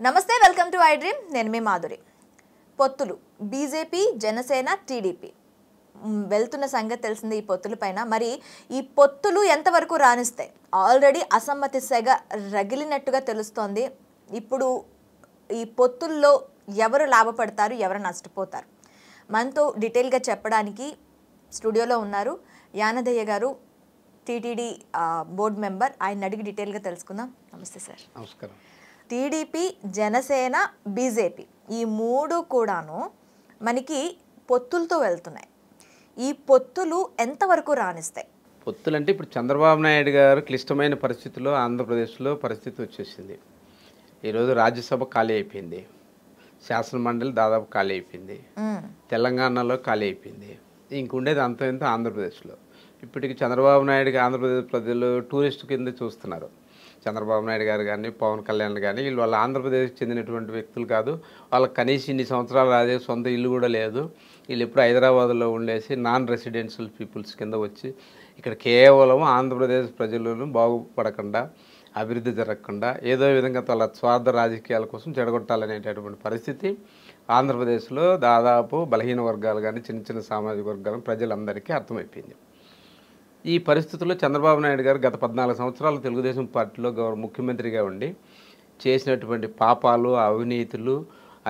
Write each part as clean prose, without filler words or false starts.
నమస్తే welcome to I dream నేను మీ మాధురి. పొత్తులు బీజేపీ జనసేన టీడీపీ వెళ్తున్న సంగతి తెలిసింది. ఈ పొత్తుల పైన మరి ఈ పొత్తులు ఎంతవరకు రాణిస్తాయి? ఆల్రెడీ అసమ్మతి సెగ రగిలినట్టుగా తెలుస్తోంది. ఇప్పుడు ఈ పొత్తుల్లో ఎవరు లాభపడతారు, ఎవరు నష్టపోతారు? మనతో డీటెయిల్గా చెప్పడానికి స్టూడియోలో ఉన్నారు యానదయ్య గారు, టీటీడీ బోర్డు మెంబర్. ఆయన అడిగి డీటెయిల్గా తెలుసుకుందాం. నమస్తే సార్. నమస్కారం. టీడీపీ జనసేన బీజేపీ ఈ మూడు కూడాను మనకి పొత్తులతో వెళ్తున్నాయి. ఈ పొత్తులు ఎంతవరకు రాణిస్తాయి? పొత్తులు అంటే ఇప్పుడు చంద్రబాబు నాయుడు గారు క్లిష్టమైన పరిస్థితుల్లో ఆంధ్రప్రదేశ్లో పరిస్థితి వచ్చేసింది. ఈరోజు రాజ్యసభ ఖాళీ అయిపోయింది, శాసనమండలి దాదాపు ఖాళీ అయిపోయింది, తెలంగాణలో ఖాళీ అయిపోయింది, ఇంకుండేది అంత ఇంత ఆంధ్రప్రదేశ్లో. ఇప్పటికి చంద్రబాబు నాయుడుకి ఆంధ్రప్రదేశ్ ప్రజలు టూరిస్ట్ కింద చూస్తున్నారు. చంద్రబాబు నాయుడు గారు కానీ పవన్ కళ్యాణ్ కానీ వీళ్ళు వాళ్ళ ఆంధ్రప్రదేశ్కి చెందినటువంటి వ్యక్తులు కాదు. వాళ్ళకి కనీసం ఇన్ని సంవత్సరాలు రాదే సొంత ఇల్లు కూడా లేదు. వీళ్ళు ఎప్పుడు హైదరాబాద్లో ఉండేసి నాన్ రెసిడెన్షియల్ పీపుల్స్ కింద వచ్చి ఇక్కడ కేవలం ఆంధ్రప్రదేశ్ ప్రజలను బాగుపడకుండా, అభివృద్ధి జరగకుండా ఏదో విధంగా వాళ్ళ స్వార్థ రాజకీయాల కోసం చెడగొట్టాలనేటటువంటి పరిస్థితి ఆంధ్రప్రదేశ్లో దాదాపు బలహీన వర్గాలు కానీ చిన్న చిన్న సామాజిక వర్గాలు ప్రజలందరికీ అర్థమైపోయింది. ఈ పరిస్థితుల్లో చంద్రబాబు నాయుడు గారు గత 14 సంవత్సరాలు తెలుగుదేశం పార్టీలో ముఖ్యమంత్రిగా ఉండి చేసినటువంటి పాపాలు, అవినీతులు,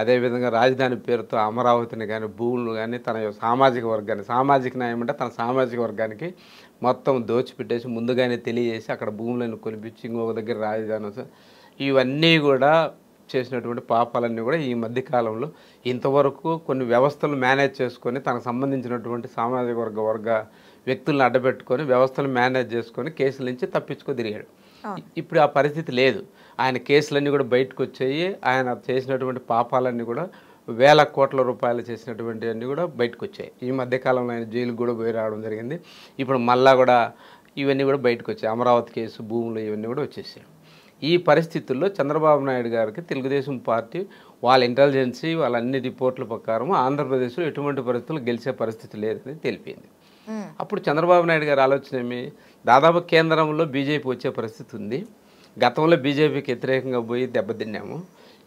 అదేవిధంగా రాజధాని పేరుతో అమరావతిని కానీ భూములు కానీ తన సామాజిక వర్గాన్ని, సామాజిక న్యాయం అంటే తన సామాజిక వర్గానికి మొత్తం దోచిపెట్టేసి ముందుగానే తెలియజేసి అక్కడ భూములను కొనిపించి ఇంకొక దగ్గర రాజధాని, ఇవన్నీ కూడా చేసినటువంటి పాపాలన్నీ కూడా ఈ మధ్యకాలంలో ఇంతవరకు కొన్ని వ్యవస్థలు మేనేజ్ చేసుకొని తనకు సంబంధించినటువంటి సామాజిక వర్గ వ్యక్తులను అడ్డబెట్టుకొని వ్యవస్థలు మేనేజ్ చేసుకొని కేసుల నుంచి తప్పించుకో తిరిగాడు. ఇప్పుడు ఆ పరిస్థితి లేదు. ఆయన కేసులన్నీ కూడా బయటకు వచ్చాయి. ఆయన చేసినటువంటి పాపాలన్నీ కూడా వేల కోట్ల రూపాయలు చేసినటువంటి అన్నీ కూడా బయటకు వచ్చాయి. ఈ మధ్యకాలంలో ఆయన జైలుకు కూడా పోయి రావడం జరిగింది. ఇప్పుడు మళ్ళా కూడా ఇవన్నీ కూడా బయటకు వచ్చాయి. అమరావతి కేసు, భూములు ఇవన్నీ కూడా వచ్చేసాయి. ఈ పరిస్థితుల్లో చంద్రబాబు నాయుడు గారికి తెలుగుదేశం పార్టీ వాళ్ళ ఇంటెలిజెన్సీ వాళ్ళ అన్ని రిపోర్ట్ల ప్రకారం ఆంధ్రప్రదేశ్లో ఎటువంటి పరిస్థితులు గెలిచే పరిస్థితి లేదని తెలిపింది. అప్పుడు చంద్రబాబు నాయుడు గారు ఆలోచన ఏమి, దాదాపు కేంద్రంలో బీజేపీ వచ్చే పరిస్థితి ఉంది. గతంలో బీజేపీకి వ్యతిరేకంగా పోయి దెబ్బతిన్నాము.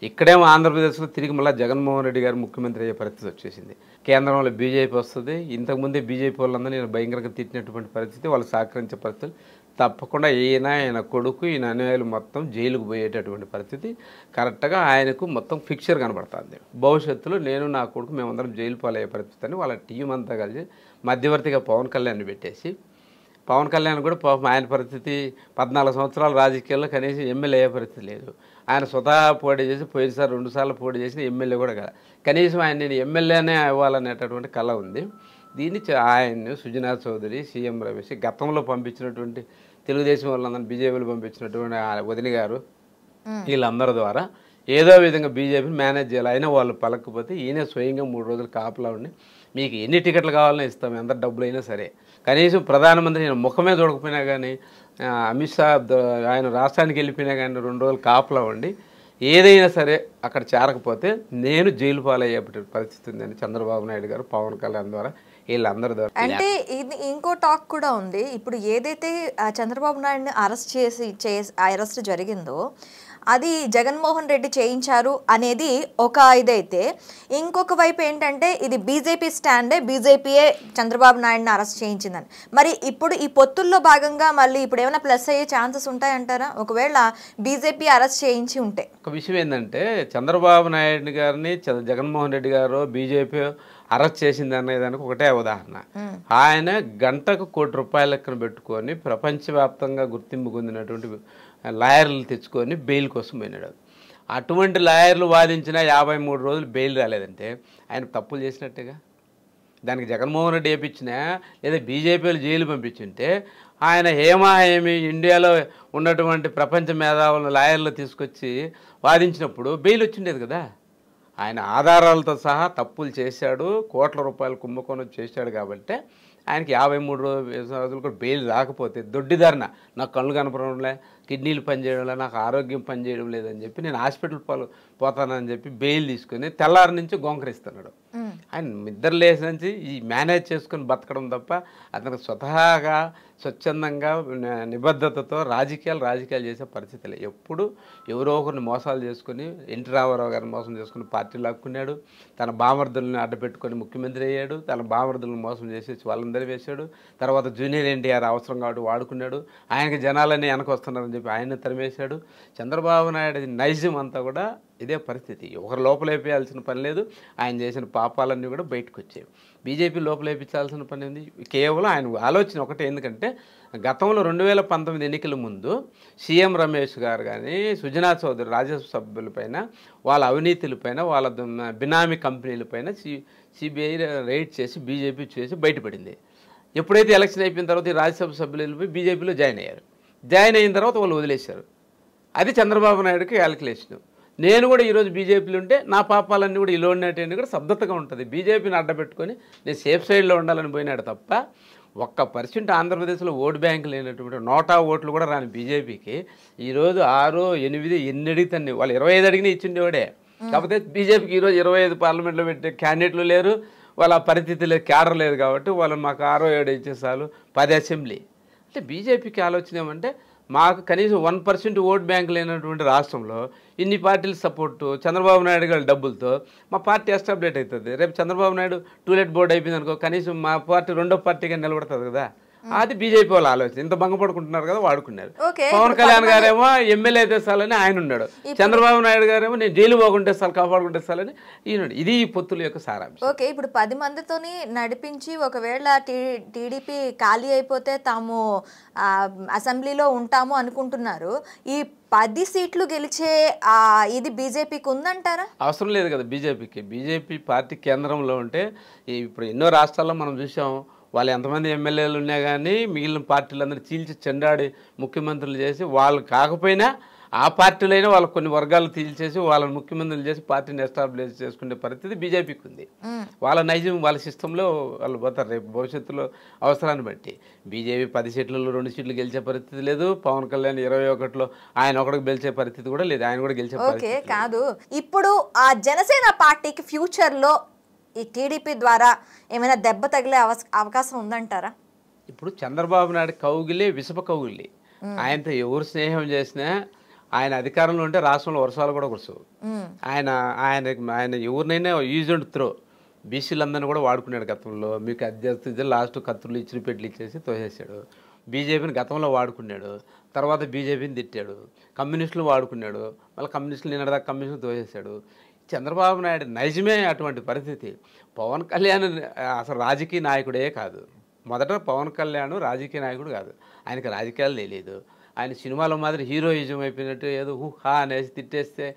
ఇక్కడేమో ఆంధ్రప్రదేశ్లో తిరిగి మళ్ళీ జగన్మోహన్ రెడ్డి గారు ముఖ్యమంత్రి అయ్యే పరిస్థితి వచ్చేసింది. కేంద్రంలో బీజేపీ వస్తుంది. ఇంతకుముందే బీజేపీ వాళ్ళందరూ నేను భయంకరంగా తిట్టినటువంటి పరిస్థితి, వాళ్ళు సహకరించే పరిస్థితి తప్పకుండా ఆయన కొడుకు ఈయన అనుయాయులు మొత్తం జైలుకు పోయేటటువంటి పరిస్థితి కరెక్ట్గా ఆయనకు మొత్తం ఫిక్చర్ కనబడుతుంది. భవిష్యత్తులో నేను నా కొడుకు మేమందరం జైలు పాలయ్యే పరిస్థితి అని వాళ్ళ టీం అంతా కలిసి మధ్యవర్తిగా పవన్ కళ్యాణ్ పెట్టేసి, పవన్ కళ్యాణ్ కూడా పాపం ఆయన పరిస్థితి 14 సంవత్సరాల రాజకీయాల్లో కనీసం ఎమ్మెల్యే అయ్యే పరిస్థితి లేదు. ఆయన స్వతహా పోటీ చేసి పోయినసారి 2 సార్లు పోటీ చేసిన ఎమ్మెల్యే కూడా కదా, కనీసం ఆయన నేను ఎమ్మెల్యేనే అవ్వాలనేటటువంటి కళ ఉంది. దీన్ని ఆయన్ని సుజనా చౌదరి, సీఎం రమేష్, గతంలో పంపించినటువంటి తెలుగుదేశం వాళ్ళందరూ బీజేపీలో పంపించినటువంటి వదిన గారు వీళ్ళందరి ద్వారా ఏదో విధంగా బీజేపీని మేనేజ్ చేయాలి. అయినా వాళ్ళు పలకపోతే ఈయన స్వయంగా 3 రోజులు కాపలా ఉండి మీకు ఎన్ని టికెట్లు కావాలన్నా ఇస్తాం, ఎంత డబ్బులు అయినా సరే, కనీసం ప్రధానమంత్రి నేను ముఖమే చూడకపోయినా కానీ అమిత్ షా ఆయన రాష్ట్రానికి వెళ్ళిపోయినా కానీ 2 రోజులు కాపలా ఉండి ఏదైనా సరే అక్కడ చేరకపోతే నేను జైలు పాలయ్యే పరిస్థితి ఉందని చంద్రబాబు నాయుడు గారు పవన్ కళ్యాణ్ ద్వారా వీళ్ళందరి ద్వారా. అంటే ఇది ఇంకో టాక్ కూడా ఉంది. ఇప్పుడు ఏదైతే చంద్రబాబు నాయుడిని అరెస్ట్ జరిగిందో అది జగన్మోహన్ రెడ్డి చేయించారు అనేది ఒక ఇదైతే, ఇంకొక వైపు ఏంటంటే ఇది బీజేపీ స్టాండే, బీజేపీయే చంద్రబాబు నాయుడిని అరెస్ట్ చేయించిందని. మరి ఇప్పుడు ఈ పొత్తుల్లో భాగంగా మళ్ళీ ఇప్పుడు ఏమైనా ప్లస్ అయ్యే ఛాన్సెస్ ఉంటాయంటారా ఒకవేళ బీజేపీ అరెస్ట్ చేయించి ఉంటే? ఒక విషయం ఏంటంటే చంద్రబాబు నాయుడు గారిని జగన్మోహన్ రెడ్డి గారు బీజేపీ అరెస్ట్ చేసింది అనేదానికి ఒకటే ఉదాహరణ. ఆయన గంటకు ₹1 లెక్కన పెట్టుకొని ప్రపంచవ్యాప్తంగా గుర్తింపు పొందినటువంటి లాయర్లు తెచ్చుకొని బెయిల్ కోసం పోయినాడు. అటువంటి లాయర్లు వాదించిన 53 రోజులు బెయిల్ రాలేదంటే ఆయన తప్పులు చేసినట్టుగా. దానికి జగన్మోహన్ రెడ్డి వేయించినా లేదా బీజేపీలు జైలు పంపించుంటే ఆయన హేమి ఇండియాలో ఉన్నటువంటి ప్రపంచ మేధావులను లాయర్లు తీసుకొచ్చి వాదించినప్పుడు బెయిల్ వచ్చిండేది కదా. ఆయన ఆధారాలతో సహా తప్పులు చేశాడు, కోట్ల రూపాయలు కుంభకోణం చేశాడు కాబట్టి ఆయనకి 53 రోజులు కూడా బెయిల్ రాకపోతే దొడ్డిదారిన నాకు కళ్ళు కనపడంలే, కిడ్నీలు పనిచేయడంలే, నాకు ఆరోగ్యం పనిచేయడం లేదని చెప్పి నేను హాస్పిటల్ పోతానని చెప్పి బెయిల్ తీసుకొని తెల్లారి నుంచి గోంకరిస్తున్నాడు. ఆయన నిద్ర లేచి నుంచి ఈ మేనేజ్ చేసుకుని బతకడం తప్ప అతనికి స్వతహాగా స్వచ్ఛందంగా నిబద్ధతతో రాజకీయాలు చేసే పరిస్థితి లేదు. ఎప్పుడు ఎవరో ఒకరిని మోసాలు చేసుకుని ఎన్టీ రామారావు గారిని మోసం చేసుకుని పార్టీ లాక్కున్నాడు, తన బామర్దులను అడ్డపెట్టుకొని ముఖ్యమంత్రి అయ్యాడు, తన బామర్దులను మోసం చేసి వాళ్ళందరూ వేశాడు. తర్వాత జూనియర్ ఎన్టీఆర్ అవసరం కాబట్టి వాడుకున్నాడు, ఆయనకి జనాలన్నీ వెనక వస్తున్నారని చెప్పి ఆయన తరిమేశాడు. చంద్రబాబు నాయుడు నైజం అంతా కూడా ఇదే పరిస్థితి. ఒకరు లోపలేపేయాల్సిన పని లేదు, ఆయన చేసిన పాపాలన్నీ కూడా బయటకు వచ్చాయి. బీజేపీ లోపలేపించాల్సిన పని ఉంది. కేవలం ఆయన ఆలోచన ఒకటే, ఎందుకంటే గతంలో 2019 ఎన్నికల ముందు సీఎం రమేష్ గారు కానీ సుజనా చౌదరి రాజ్యసభ సభ్యులపైన వాళ్ళ అవినీతులపైన వాళ్ళ బినామీ కంపెనీలపైన సిబిఐ రైడ్ చేసి బీజేపీ చేసి బయటపడింది. ఎప్పుడైతే ఎలక్షన్ అయిపోయిన తర్వాత ఈ రాజ్యసభ సభ్యులు వెళ్ళిపోయి బీజేపీలో జాయిన్ అయ్యారు. జాయిన్ అయిన తర్వాత వాళ్ళు వదిలేశారు. అది చంద్రబాబు నాయుడుకి క్యాలిక్యులేషన్. నేను కూడా ఈరోజు బీజేపీలో ఉంటే నా పాపాలన్నీ కూడా ఇలా ఉన్నట్టు కూడా శబ్దతగా ఉంటుంది. బీజేపీని అడ్డపెట్టుకొని నేను సేఫ్ సైడ్లో ఉండాలని పోయినాడు తప్ప 1% ఆంధ్రప్రదేశ్లో ఓటు బ్యాంకు లేనటువంటి 100 ఓట్లు కూడా రాని బీజేపీకి ఈరోజు 6, 8 ఎన్ని అడిగితే వాళ్ళు 25 అడిగినా ఇచ్చిండేవాడే. కాకపోతే బీజేపీకి ఈరోజు 25 పార్లమెంట్లో పెట్టే క్యాండిడేట్లు లేరు, వాళ్ళ పరిస్థితి లేదు, క్యాడర్ లేదు కాబట్టి వాళ్ళు మాకు 6, 7 ఇచ్చేసాలు 10 అసెంబ్లీ. అంటే బీజేపీకి ఆలోచన ఏమంటే మాకు కనీసం 1% ఓట్ బ్యాంక్ లేనటువంటి రాష్ట్రంలో ఇన్ని పార్టీలు సపోర్టు చంద్రబాబు నాయుడు గారి డబ్బులతో మా పార్టీ ఎస్టాబ్లిష్ అవుతుంది. రేపు చంద్రబాబు నాయుడు టూలెట్ బోర్డు అయిపోయింది అనుకో, కనీసం మా పార్టీ రెండో పార్టీగా నిలబడుతుంది కదా. అది బీజేపీ వాళ్ళ ఆలోచన. ఇంత భంగపడుకుంటున్నారు కదా, వాడుకున్నారు. పవన్ కళ్యాణ్ గారేమో ఎమ్మెల్యే తెస్తాలని ఆయన ఉన్నాడు, చంద్రబాబు నాయుడు గారేమో నేను జైలు పోకుంటే చాలు కాపాడుకుంటేస్తాలని ఈయన. ఇది ఈ పొత్తుల యొక్క సారాంశం. ఓకే, ఇప్పుడు 10 మందితోని నడిపించి ఒకవేళ టీడీపీ ఖాళీ అయిపోతే తాము అసెంబ్లీలో ఉంటాము అనుకుంటున్నారు. ఈ 10 సీట్లు గెలిచే ఇది బీజేపీకి ఉందంటారా? అవసరం లేదు కదా బీజేపీకి. బీజేపీ పార్టీ కేంద్రంలో ఉంటే ఇప్పుడు ఎన్నో రాష్ట్రాల్లో మనం చూసాం, వాళ్ళు ఎంతమంది ఎమ్మెల్యేలు ఉన్నా కానీ మిగిలిన పార్టీలందరూ చీల్చి చెండాడి ముఖ్యమంత్రులు చేసి, వాళ్ళు కాకపోయినా ఆ పార్టీలైనా వాళ్ళ కొన్ని వర్గాలు తీల్చేసి వాళ్ళని ముఖ్యమంత్రులు చేసి పార్టీని ఎస్టాబ్లిష్ చేసుకునే పరిస్థితి బీజేపీకి ఉంది. వాళ్ళ నైజం వాళ్ళ సిస్టంలో వాళ్ళు పోతారు రేపు భవిష్యత్తులో అవసరాన్ని బట్టి. బీజేపీ 10 సీట్లలో 2 సీట్లు గెలిచే పరిస్థితి లేదు. పవన్ కళ్యాణ్ 21లో ఆయన ఒకటికి గెలిచే పరిస్థితి కూడా లేదు, ఆయన కూడా గెలిచే పరిస్థితి కాదు. ఇప్పుడు ఆ జనసేన పార్టీకి ఫ్యూచర్లో ఈ టీడీపీ ద్వారా ఏమైనా దెబ్బ తగిలే అవకాశం ఉందంటారా? ఇప్పుడు చంద్రబాబు నాయుడు కౌగిలే విషప కౌగిలి. ఆయనతో ఎవరు స్నేహం చేసినా ఆయన అధికారంలో ఉంటే రాష్ట్రంలో వర్షాలు కూడా కురసవు. ఆయన ఎవరినైనా యూజ్ అండ్ త్రో. బీసీలందరినీ కూడా వాడుకున్నాడు గతంలో. మీకు అది చేస్తే లాస్ట్ కత్తులు ఇచ్చిన పెట్లు ఇచ్చేసి తోసేసాడు. బీజేపీని గతంలో వాడుకున్నాడు, తర్వాత బీజేపీని తిట్టాడు. కమ్యూనిస్టులు వాడుకున్నాడు, మళ్ళీ కమ్యూనిస్టులు నిన్నటిదాకా కమ్యూనిస్టులు తోసేసాడు. చంద్రబాబు నాయుడు నైజమే అటువంటి పరిస్థితి. పవన్ కళ్యాణ్ అసలు రాజకీయ నాయకుడే కాదు. మొదట పవన్ కళ్యాణ్ రాజకీయ నాయకుడు కాదు, ఆయనకి రాజకీయాలు తెలియదు. ఆయన సినిమాలో మాదిరి హీరోయిజం అయిపోయినట్టు ఏదో హా అనేసి తిట్టేస్తే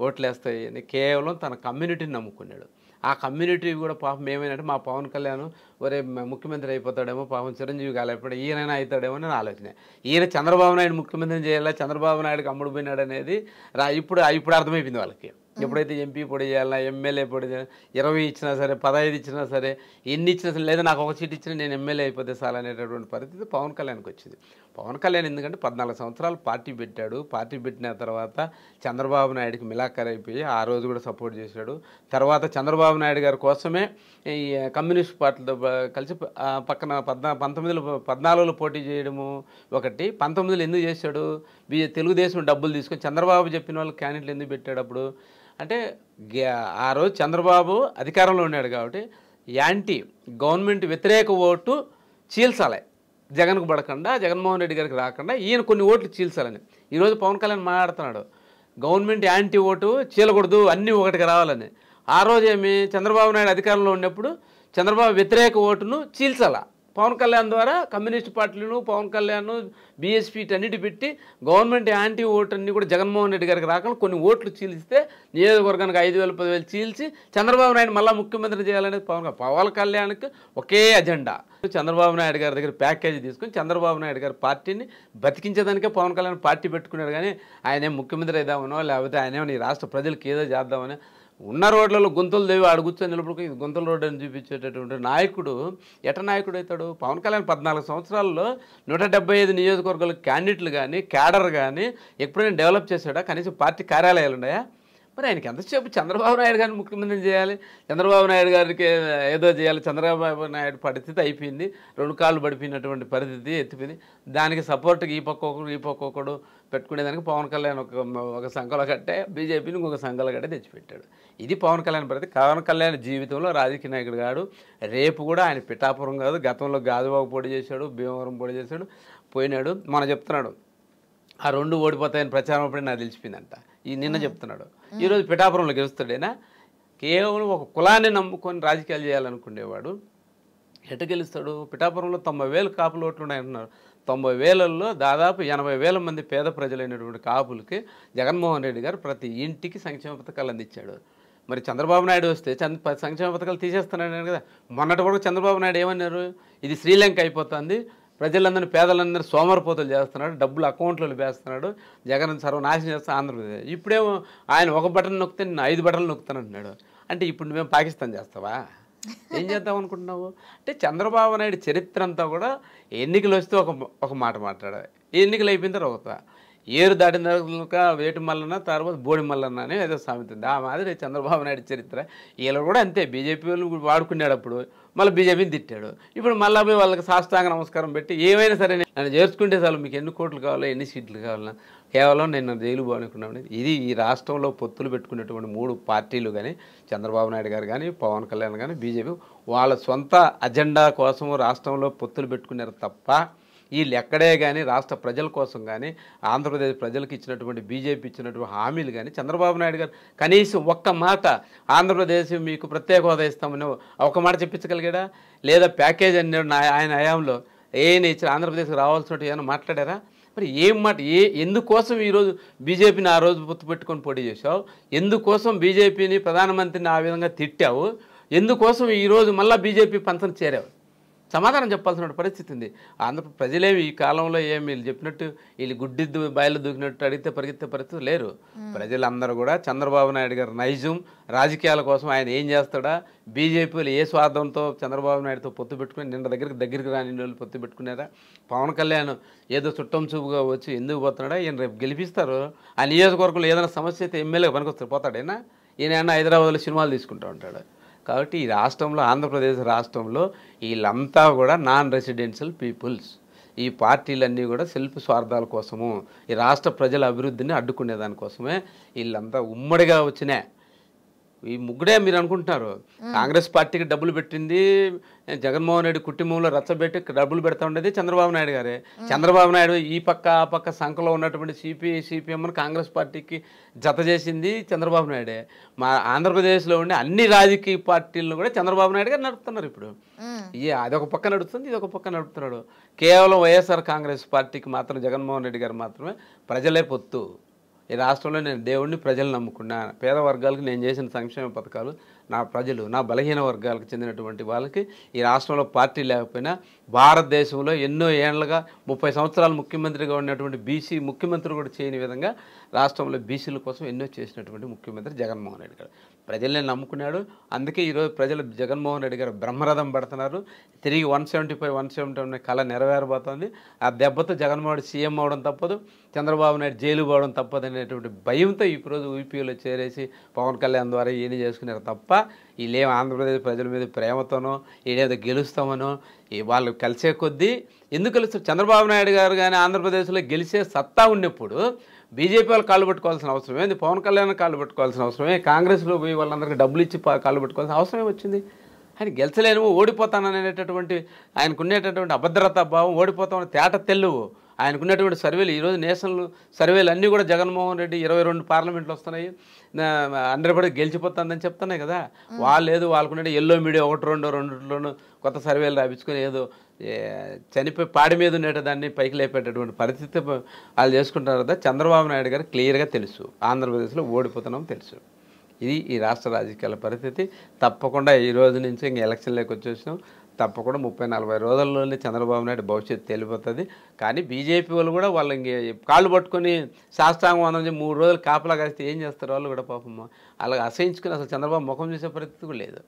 ఓట్లేస్తాయి అని కేవలం తన కమ్యూనిటీని నమ్ముకున్నాడు. ఆ కమ్యూనిటీ కూడా పాపం ఏమైనట్టు మా పవన్ కళ్యాణ్ ఒరే ముఖ్యమంత్రి అయిపోతాడేమో, పాపం చిరంజీవి కాలేకపోతే ఈయనైనా అవుతాడేమో అని ఆలోచన. ఈయన చంద్రబాబు నాయుడు ముఖ్యమంత్రిని చేయాలా, చంద్రబాబు నాయుడుకి అమ్ముడు పోయినాడు అనేది ఇప్పుడు అర్థమైపోయింది వాళ్ళకి. ఎప్పుడైతే ఎంపీ పొడి చేయాలన్నా, ఎమ్మెల్యే పొడి చేయాలి, 20 ఇచ్చినా సరే, 15 ఇచ్చినా సరే, ఎన్ని ఇచ్చినా సరే, లేదా నాకు ఒక సీట్ ఇచ్చినా నేను ఎమ్మెల్యే అయిపోతే చాలు అనేటటువంటి పరిస్థితి పవన్ కళ్యాణ్కి వచ్చింది. పవన్ కళ్యాణ్ ఎందుకంటే 14 సంవత్సరాలు పార్టీ పెట్టాడు. పార్టీ పెట్టిన తర్వాత చంద్రబాబు నాయుడుకి మిలాఖర్ అయిపోయి ఆ రోజు కూడా సపోర్ట్ చేశాడు. తర్వాత చంద్రబాబు నాయుడు గారి కోసమే ఈ కమ్యూనిస్ట్ పార్టీలతో కలిసి పక్కన 14లో పోటీ చేయడము ఒకటి. 19లో ఎందుకు చేశాడు? తెలుగుదేశం డబ్బులు తీసుకొని చంద్రబాబు చెప్పిన వాళ్ళు క్యాండిడేట్లు ఎందుకు పెట్టాడు అప్పుడు అంటే, ఆ రోజు చంద్రబాబు అధికారంలో ఉన్నాడు కాబట్టి యాంటీ గవర్నమెంట్ వ్యతిరేక ఓటు చీల్చాలి, జగన్కు పడకుండా, జగన్మోహన్ రెడ్డి గారికి రాకుండా ఈయన కొన్ని ఓట్లు చీల్చాలని. ఈరోజు పవన్ కళ్యాణ్ మాట్లాడుతున్నాడు, గవర్నమెంట్ యాంటీ ఓటు చీలకూడదు, అన్నీ ఒకటికి రావాలని. ఆ రోజు ఏమి చంద్రబాబు నాయుడు అధికారంలో ఉన్నప్పుడు చంద్రబాబు వ్యతిరేక ఓటును చీల్చాల. పవన్ కళ్యాణ్ ద్వారా కమ్యూనిస్ట్ పార్టీలను, పవన్ కళ్యాణ్, బీఎస్పీ అన్నిటి పెట్టి గవర్నమెంట్ యాంటీ ఓటు అన్ని కూడా జగన్మోహన్ రెడ్డి గారికి రాకుండా కొన్ని ఓట్లు చీల్చితే నియోజకవర్గానికి 5,000, 10,000 చీల్చి చంద్రబాబు నాయుడు మళ్ళీ ముఖ్యమంత్రి చేయాలనేది పవన్ కళ్యాణ్కి ఒకే అజెండా. చంద్రబాబు నాయుడు గారి దగ్గర ప్యాకేజీ తీసుకుని చంద్రబాబు నాయుడు గారి పార్టీని బతికించేదానికే పవన్ కళ్యాణ్ పార్టీ పెట్టుకున్నాడు. కానీ ఆయనే ముఖ్యమంత్రి అయిదామనో, లేకపోతే ఆయనేమో ఈ రాష్ట్ర ప్రజలకు ఏదో చేద్దామని ఉన్న రోడ్లలో గుంతలు దేవి ఆడు కూర్చొని నిలబడుకు ఇది గుంతల రోడ్డు అని చూపించేటటువంటి నాయకుడు నాయకుడు అవుతాడు? పవన్ కళ్యాణ్ 14 సంవత్సరాల్లో 175 నియోజకవర్గాల క్యాండిడేట్లు కానీ, క్యాడర్ కానీ ఎప్పుడైనా డెవలప్ చేశాడా? కనీసం పార్టీ కార్యాలయాలు ఉన్నాయా? మరి ఆయనకి ఎంతసేపు చంద్రబాబు నాయుడు గారిని ముఖ్యమంత్రి చేయాలి, చంద్రబాబు నాయుడు గారికి ఏదో చేయాలి, చంద్రబాబు నాయుడు పరిస్థితి అయిపోయింది, 2 కాళ్ళు పడిపోయినటువంటి పరిస్థితి ఎత్తిపోయింది. దానికి సపోర్ట్కి ఈ పక్క ఒకడు పెట్టుకునేదానికి పవన్ కళ్యాణ్ ఒక సంఖలో కట్టే, బీజేపీని ఇంకొక సంఖలో కట్టే తెచ్చిపెట్టాడు. ఇది పవన్ కళ్యాణ్ పరిస్థితి. పవన్ కళ్యాణ్ జీవితంలో రాజకీయ నాయకుడు కాడు. రేపు కూడా ఆయన పిఠాపురం కాదు, గతంలో గాజువాకు పోటీ చేశాడు, భీమవరం పోటీ చేశాడు, పోయినాడు. మన చెప్తున్నాడు ఆ 2 ఓడిపోతాయని ప్రచారం అప్పుడే నాకు తెలిసిపోయిందంట. నిన్న చెప్తున్నాడు. ఈరోజు పిఠాపురంలో గెలుస్తాడేనా? కేవలం ఒక కులాన్ని నమ్ముకొని రాజకీయాలు చేయాలనుకునేవాడు ఎట గెలుస్తాడు? పిఠాపురంలో 90,000 కాపులు ఓట్లు ఉన్నాయంటున్నారు. 90,000లో దాదాపు 80,000 మంది పేద ప్రజలైనటువంటి కాపులకి జగన్మోహన్ రెడ్డి గారు ప్రతి ఇంటికి సంక్షేమ పథకాలు అందించాడు. మరి చంద్రబాబు నాయుడు వస్తే సంక్షేమ పథకాలు తీసేస్తున్నాడు కదా. మొన్నటి వరకు చంద్రబాబు నాయుడు ఏమన్నారు? ఇది శ్రీలంక అయిపోతుంది, ప్రజలందరినీ పేదలందరినీ సోమరిపోతులు చేస్తున్నాడు, డబ్బులు అకౌంట్లో వేస్తున్నాడు, జగన్ సర్వనాశనం చేస్తా ఆంధ్రప్రదేశ్. ఇప్పుడేమో ఆయన ఒక బటన్ నొక్కితే నేను 5 బటన్లు నొక్కుతాను అంటున్నాడు. అంటే ఇప్పుడు నువ్వేం పాకిస్తాన్ చేస్తావా? ఏం చేద్దాం అనుకుంటున్నావు? అంటే చంద్రబాబు నాయుడు చరిత్ర అంతా కూడా ఎన్నికలు వస్తే ఒక మాట మాట్లాడాలి, ఎన్నికలు అయిపోయిన తర్వాత ఏరు దాటిన తర్వాత వేటి మల్లన్న తర్వాత బోడి మల్లన్న అని ఏదో సామెత ఉంది. ఆ మాదిరి చంద్రబాబు నాయుడు చరిత్ర. వీళ్ళు కూడా అంతే, బీజేపీ వాళ్ళు వాడుకున్నాడు, అప్పుడు మళ్ళీ బీజేపీని తిట్టాడు, ఇప్పుడు మళ్ళీ పోయి వాళ్ళకి సాష్టాంగ నమస్కారం పెట్టి ఏమైనా సరే నన్ను చేర్చుకుంటే చాలు, మీకు ఎన్ని కోట్లు కావాలో ఎన్ని సీట్లు కావాలన్నా, కేవలం నేను జైలు పోనుకున్నాను. ఇది ఈ రాష్ట్రంలో పొత్తులు పెట్టుకునేటువంటి 3 పార్టీలు కానీ, చంద్రబాబు నాయుడు గారు కానీ, పవన్ కళ్యాణ్ కానీ, బీజేపీ వాళ్ళ సొంత అజెండా కోసము రాష్ట్రంలో పొత్తులు పెట్టుకున్నారు తప్ప వీళ్ళు ఎక్కడే కానీ రాష్ట్ర ప్రజల కోసం కానీ, ఆంధ్రప్రదేశ్ ప్రజలకు ఇచ్చినటువంటి బీజేపీ ఇచ్చినటువంటి హామీలు కానీ చంద్రబాబు నాయుడు గారు కనీసం ఒక్క మాట ఆంధ్రప్రదేశ్ మీకు ప్రత్యేక హోదా ఇస్తామని ఒక మాట చెప్పించగలిగాడా? లేదా ప్యాకేజ్ అన్నాడు ఆయన హయాంలో ఏం ఇచ్చిన ఆంధ్రప్రదేశ్కి రావాల్సినట్టు ఏమైనా మాట్లాడారా? మరి ఏం మాట ఎందుకోసం ఈరోజు బీజేపీని ఆ రోజు పొత్తు పెట్టుకొని పోటీ చేశావు? ఎందుకోసం బీజేపీని ప్రధానమంత్రిని ఆ విధంగా తిట్టావు? ఎందుకోసం ఈరోజు మళ్ళీ బీజేపీ పంచన చేరావు? సమాధానం చెప్పాల్సిన పరిస్థితి ఉంది. ఆంధ్ర ప్రజలేమి ఈ కాలంలో ఏమి వీళ్ళు చెప్పినట్టు వీళ్ళు గుడ్డిద్దు బయలు దూకినట్టు అడిగితే పరిగెత్తే పరిస్థితి లేరు. ప్రజలందరూ కూడా చంద్రబాబు నాయుడు గారు నైజం రాజకీయాల కోసం ఆయన ఏం చేస్తాడా, బీజేపీలు ఏ స్వార్థంతో చంద్రబాబు నాయుడుతో పొత్తు పెట్టుకుని నిన్న దగ్గరికి రాని వాళ్ళు పొత్తు పెట్టుకున్నారా? పవన్ కళ్యాణ్ ఏదో చుట్టం చూపుగా వచ్చి ఎందుకు పోతున్నాడా? ఈయన రేపు గెలిపిస్తారు, ఆ నియోజకవర్గంలో ఏదైనా సమస్య అయితే ఎమ్మెల్యే పనికొస్తారు, పోతాడేనా? ఈయన హైదరాబాద్లో సినిమాలు తీసుకుంటూ ఉంటాడు. కాబట్టి ఈ రాష్ట్రంలో, ఆంధ్రప్రదేశ్ రాష్ట్రంలో వీళ్ళంతా కూడా నాన్ రెసిడెన్షియల్ పీపుల్స్. ఈ పార్టీలన్నీ కూడా సెల్ఫ్ స్వార్థాల కోసము, ఈ రాష్ట్ర ప్రజల అభివృద్ధిని అడ్డుకునే దానికోసమే వీళ్ళంతా ఉమ్మడిగా వచ్చినాయి. ఈ ముగ్గురే మీరు అనుకుంటున్నారు. కాంగ్రెస్ పార్టీకి డబ్బులు పెట్టింది జగన్మోహన్ రెడ్డి కుటుంబంలో రచ్చబెట్టి డబ్బులు పెడతా ఉండేది చంద్రబాబు నాయుడు గారే. చంద్రబాబు నాయుడు ఈ పక్క ఆ పక్క సంఖలో ఉన్నటువంటి సిపిఎంను కాంగ్రెస్ పార్టీకి జత చేసింది చంద్రబాబు నాయుడే. మా ఆంధ్రప్రదేశ్లో ఉండే అన్ని రాజకీయ పార్టీలను కూడా చంద్రబాబు నాయుడు గారు నడుపుతున్నారు. ఇప్పుడు అదొక పక్క నడుస్తుంది, ఇదొక పక్క నడుపుతున్నాడు. కేవలం వైఎస్ఆర్ కాంగ్రెస్ పార్టీకి మాత్రం జగన్మోహన్ రెడ్డి గారు మాత్రమే ప్రజలే పొత్తు. ఈ రాష్ట్రంలో నేను దేవుడిని ప్రజలు నమ్ముకున్నా, పేద వర్గాలకు నేను చేసిన సంక్షేమ పథకాలు నా ప్రజలు, నా బలహీన వర్గాలకు చెందినటువంటి వాళ్ళకి ఈ రాష్ట్రంలో పార్టీ లేకపోయినా భారతదేశంలో ఎన్నో ఏళ్లుగా 30 సంవత్సరాలు ముఖ్యమంత్రిగా ఉన్నటువంటి బీసీ ముఖ్యమంత్రి కూడా చేయని విధంగా రాష్ట్రంలో బీసీల కోసం ఎన్నో చేసినటువంటి ముఖ్యమంత్రి జగన్మోహన్ రెడ్డి గారు. ప్రజల్ని నమ్ముకున్నాడు. అందుకే ఈరోజు ప్రజలు జగన్మోహన్ రెడ్డి గారు బ్రహ్మరథం పడుతున్నారు. తిరిగి 175 కళ నెరవేరబోతోంది. ఆ దెబ్బతో జగన్మోహన్ రెడ్డి సీఎం అవడం తప్పదు, చంద్రబాబు నాయుడు జైలు పోవడం తప్పదు అనేటువంటి భయంతో ఈరోజు యూపీలో చేరేసి పవన్ కళ్యాణ్ ద్వారా ఏం చేసుకున్నారు తప్ప వీళ్ళేం ఆంధ్రప్రదేశ్ ప్రజల మీద ప్రేమతోనో వీళ్ళేదో గెలుస్తామనో వాళ్ళు కలిసే కొద్దీ ఎందుకు గెలుస్తారు? చంద్రబాబు నాయుడు గారు కానీ ఆంధ్రప్రదేశ్లో గెలిచే సత్తా ఉన్నప్పుడు బీజేపీ వాళ్ళు కాళ్ళు పెట్టుకోవాల్సిన అవసరం ఏంది? పవన్ కళ్యాణ్ కాళ్ళు పెట్టుకోవాల్సిన అవసరమే? కాంగ్రెస్లో పోయి వాళ్ళందరికీ డబ్బులు ఇచ్చి కాళ్ళు పెట్టుకోవాల్సిన అవసరమే వచ్చింది? ఆయన గెలిచలేను, ఓడిపోతాననేటటువంటి ఆయనకునేటటువంటి అభద్రతా భావం, ఓడిపోతామని తేట తెల్లువు ఆయనకున్నటువంటి సర్వేలు. ఈరోజు నేషనల్ సర్వేలు అన్నీ కూడా జగన్మోహన్ రెడ్డి 22 పార్లమెంట్లు వస్తున్నాయి, 100% గెలిచిపోతుందని చెప్తున్నాయి కదా. వాళ్ళు ఏదో వాళ్ళకున్న ఎల్లో మీడియా 1-2 కొత్త సర్వేలు రాపించుకొని ఏదో చనిపోయి పాడి మీద ఉండేటదాన్ని పైకి లేపేటటువంటి పరిస్థితి వాళ్ళు చేసుకుంటారు కదా. చంద్రబాబు నాయుడు గారు క్లియర్గా తెలుసు ఆంధ్రప్రదేశ్లో ఓడిపోతున్నాం తెలుసు. ఇది ఈ రాష్ట్ర రాజకీయాల పరిస్థితి. తప్పకుండా ఈ రోజు నుంచి ఇంక ఎలక్షన్లోకి వచ్చేసినాం. తప్పకుండా 30-40 రోజుల్లోనే చంద్రబాబు నాయుడు భవిష్యత్తు తెలిపోతుంది. కానీ బీజేపీ వాళ్ళు కూడా వాళ్ళు ఇంక కాళ్ళు పట్టుకొని శాస్త్రాంగం అందని 3 రోజులు కాపలా కాస్తే ఏం చేస్తారు వాళ్ళు కూడా పాపమ్మ. అలాగ అసహించుకుని అసలు చంద్రబాబు ముఖం చూసే పరిస్థితి కూడా లేదు.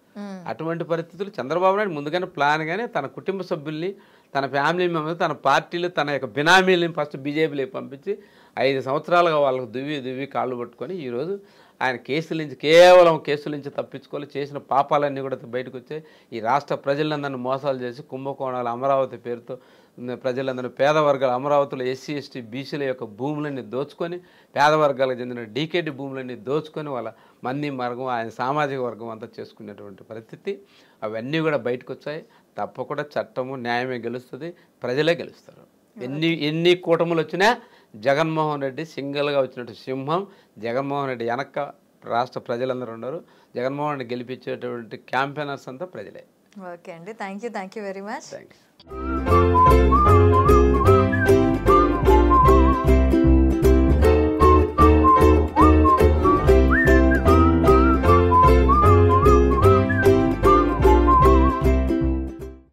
అటువంటి పరిస్థితులు చంద్రబాబు నాయుడు ముందుగానే ప్లాన్ కానీ తన కుటుంబ సభ్యుల్ని, తన ఫ్యామిలీ మెంబర్స్, తన పార్టీలు, తన యొక్క బినామీలని ఫస్ట్ బీజేపీలోకి పంపించి 5 సంవత్సరాలుగా వాళ్ళకు దువ్వి కాళ్ళు పట్టుకొని ఈరోజు ఆయన కేవలం కేసుల నుంచి తప్పించుకోవాలి. చేసిన పాపాలన్నీ కూడా బయటకు వచ్చాయి. ఈ రాష్ట్ర ప్రజలందరినీ మోసాలు చేసి కుంభకోణాలు అమరావతి పేరుతో ప్రజలందరూ పేద వర్గాలు అమరావతిలో ఎస్సీ ఎస్టీ బీసీల యొక్క భూములన్నీ దోచుకొని పేద వర్గాలకు చెందిన డీకేటీ భూములన్నీ దోచుకొని వాళ్ళ మంది మార్గం ఆయన సామాజిక వర్గం అంతా చేసుకునేటువంటి పరిస్థితి అవన్నీ కూడా బయటకు వచ్చాయి. తప్పకుండా చట్టము న్యాయమే గెలుస్తుంది, ప్రజలే గెలుస్తారు. ఎన్ని కూటములు వచ్చినా జగన్మోహన్ రెడ్డి సింగిల్గా వచ్చినట్టు సింహం. జగన్మోహన్ రెడ్డి వెనక రాష్ట్ర ప్రజలందరూ ఉన్నారు. జగన్మోహన్ రెడ్డి గెలిపించేటువంటి క్యాంపెయినర్స్ అంతా ప్రజలే. ఓకే అండి, thank you very much. Thanks.